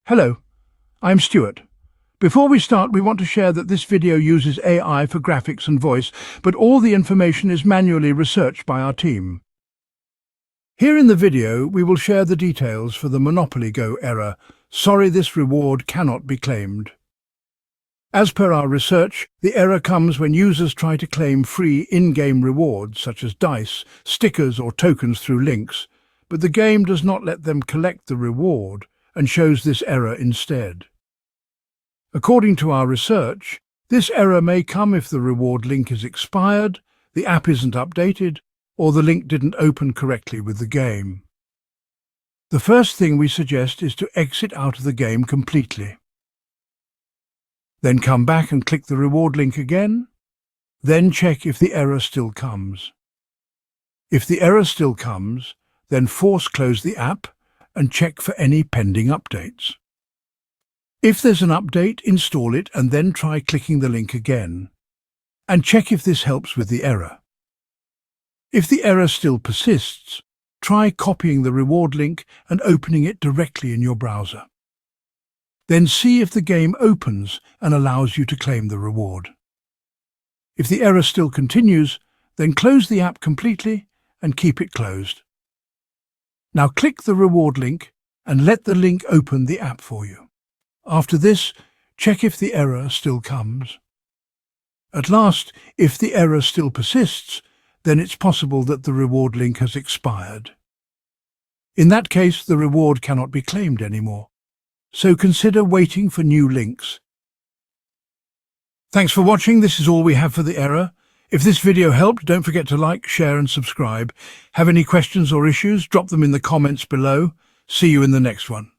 Hello, I'm Stuart. Before we start, we want to share that this video uses AI for graphics and voice, but all the information is manually researched by our team. Here in the video, we will share the details for the Monopoly Go error. Sorry, this reward cannot be claimed. As per our research, the error comes when users try to claim free in-game rewards such as dice, stickers or tokens through links, but the game does not let them collect the reward and shows this error instead. According to our research, this error may come if the reward link is expired, the app isn't updated, or the link didn't open correctly with the game. The first thing we suggest is to exit out of the game completely. Then come back and click the reward link again. Then check if the error still comes. If the error still comes, then force close the app and check for any pending updates. If there's an update, install it and then try clicking the link again, and check if this helps with the error. If the error still persists, try copying the reward link and opening it directly in your browser. Then see if the game opens and allows you to claim the reward. If the error still continues, then close the app completely and keep it closed. Now click the reward link and let the link open the app for you. After this, check if the error still comes. At last, if the error still persists, then it's possible that the reward link has expired. In that case, the reward cannot be claimed anymore, so consider waiting for new links. Thanks for watching. This is all we have for the error. If this video helped, don't forget to like, share and subscribe. Have any questions or issues? Drop them in the comments below. See you in the next one.